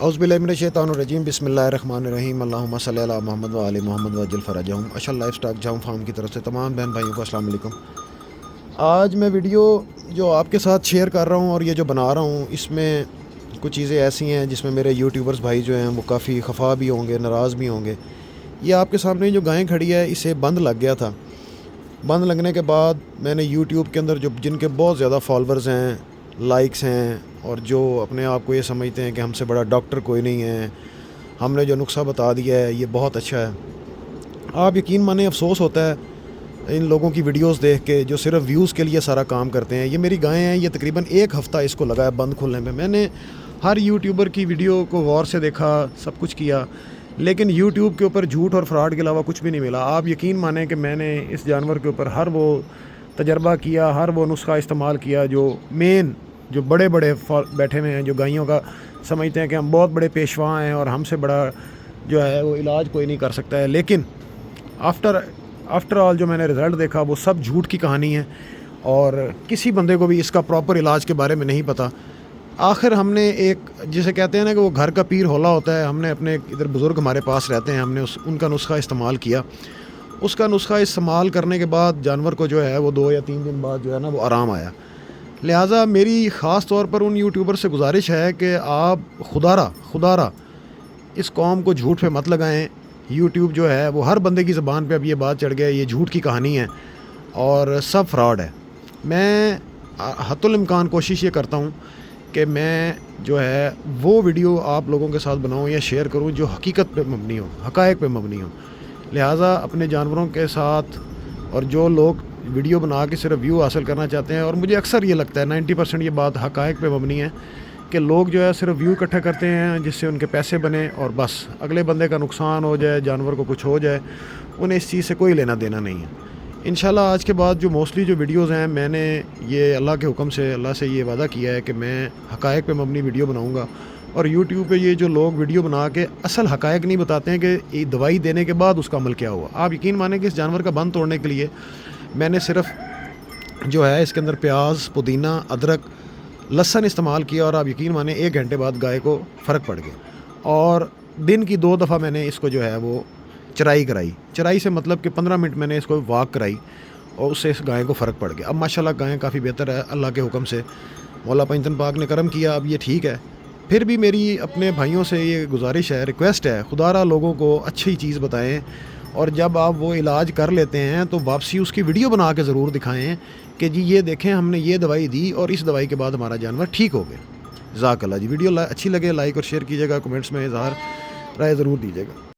اعوذ باللہ من الشیطان الرجیم بسم اللہ الرحمن الرحیم اللہم صلی علی محمد و آل محمد وعجل فرجہم اشل لائف سٹاک جام فارم کی طرف سے تمام بہن بھائیوں کو السلام علیکم۔ آج میں ویڈیو جو آپ کے ساتھ شیئر کر رہا ہوں اور یہ جو بنا رہا ہوں اس میں کچھ چیزیں ایسی ہیں جس میں میرے یوٹیوبرز بھائی جو ہیں وہ کافی خفا بھی ہوں گے، ناراض بھی ہوں گے۔ یہ آپ کے سامنے جو گائیں کھڑی ہے اسے بند لگ گیا تھا۔ بند لگنے کے بعد میں نے یوٹیوب کے اندر جن کے بہت زیادہ فالورز ہیں، لائکس ہیں، اور جو اپنے آپ کو یہ سمجھتے ہیں کہ ہم سے بڑا ڈاکٹر کوئی نہیں ہے، ہم نے جو نسخہ بتا دیا ہے یہ بہت اچھا ہے، آپ یقین مانیں افسوس ہوتا ہے ان لوگوں کی ویڈیوز دیکھ کے جو صرف ویوز کے لیے سارا کام کرتے ہیں۔ یہ میری گائیں ہیں، یہ تقریباً 1 ہفتہ اس کو لگا ہے بند کھلنے میں نے ہر یوٹیوبر کی ویڈیو کو غور سے دیکھا، سب کچھ کیا، لیکن یوٹیوب کے اوپر جھوٹ اور فراڈ کے علاوہ کچھ بھی نہیں ملا۔ آپ یقین مانیں کہ میں نے اس جانور کے اوپر ہر وہ تجربہ کیا، ہر وہ نسخہ استعمال کیا جو بڑے بیٹھے ہوئے ہیں، جو گائیوں کا سمجھتے ہیں کہ ہم بہت بڑے پیشوا ہیں اور ہم سے بڑا جو ہے وہ علاج کوئی نہیں کر سکتا ہے، لیکن آفٹر آل جو میں نے رزلٹ دیکھا وہ سب جھوٹ کی کہانی ہے اور کسی بندے کو بھی اس کا پراپر علاج کے بارے میں نہیں پتہ۔ آخر ہم نے ایک جسے کہتے ہیں نا کہ وہ گھر کا پیر ہولا ہوتا ہے، ہم نے اپنے ادھر بزرگ ہمارے پاس رہتے ہیں، ہم نے ان کا نسخہ استعمال کیا۔ اس کا نسخہ استعمال کرنے کے بعد جانور کو جو ہے وہ 2 یا 3 دن بعد جو ہے نا وہ آرام آیا۔ لہٰذا میری خاص طور پر ان یوٹیوبر سے گزارش ہے کہ آپ خدا را اس قوم کو جھوٹ پہ مت لگائیں۔ یوٹیوب جو ہے وہ ہر بندے کی زبان پہ اب یہ بات چڑھ گیا ہے، یہ جھوٹ کی کہانی ہے اور سب فراڈ ہے۔ میں حتی الامکان کوشش یہ کرتا ہوں کہ میں جو ہے وہ ویڈیو آپ لوگوں کے ساتھ بناؤں یا شیئر کروں جو حقیقت پہ مبنی ہو، حقائق پہ مبنی ہو۔ لہٰذا اپنے جانوروں کے ساتھ اور جو لوگ ویڈیو بنا کے صرف ویو حاصل کرنا چاہتے ہیں، اور مجھے اکثر یہ لگتا ہے 90% یہ بات حقائق پہ مبنی ہے کہ لوگ جو ہے صرف ویو اکٹھے کرتے ہیں جس سے ان کے پیسے بنے اور بس اگلے بندے کا نقصان ہو جائے، جانور کو کچھ ہو جائے، انہیں اس چیز سے کوئی لینا دینا نہیں ہے۔ انشاءاللہ آج کے بعد جو موسٹلی جو ویڈیوز ہیں میں نے یہ اللہ کے حکم سے اللہ سے یہ وعدہ کیا ہے کہ میں حقائق پہ مبنی ویڈیو بناؤں گا، اور یوٹیوب پہ یہ جو لوگ ویڈیو بنا کے اصل حقائق نہیں بتاتے ہیں کہ یہ دوائی دینے کے بعد اس کا عمل کیا ہوا۔ آپ یقین مانیں کہ اس جانور کا بند توڑنے کے لیے میں نے صرف جو ہے اس کے اندر پیاز، پودینہ، ادرک، لہسن استعمال کیا، اور آپ یقین مانیں 1 گھنٹے بعد گائے کو فرق پڑ گیا، اور دن کی 2 دفعہ میں نے اس کو جو ہے وہ چرائی سے مطلب کہ 15 منٹ میں نے اس کو واک کرائی اور اس سے اس گائے کو فرق پڑ گیا۔ اب ماشاءاللہ گائیں کافی بہتر ہے، اللہ کے حکم سے مولا پنجتن پاک نے کرم کیا، اب یہ ٹھیک ہے۔ پھر بھی میری اپنے بھائیوں سے یہ گزارش ہے، ریکویسٹ ہے، خدا را لوگوں کو اچھی چیز بتائیں، اور جب آپ وہ علاج کر لیتے ہیں تو واپسی اس کی ویڈیو بنا کے ضرور دکھائیں کہ جی یہ دیکھیں ہم نے یہ دوائی دی اور اس دوائی کے بعد ہمارا جانور ٹھیک ہو گیا۔ جزاک اللہ جی۔ ویڈیو اچھی لگے لائک اور شیئر کیجیے گا، کمنٹس میں اظہار رائے ضرور دیجیے گا۔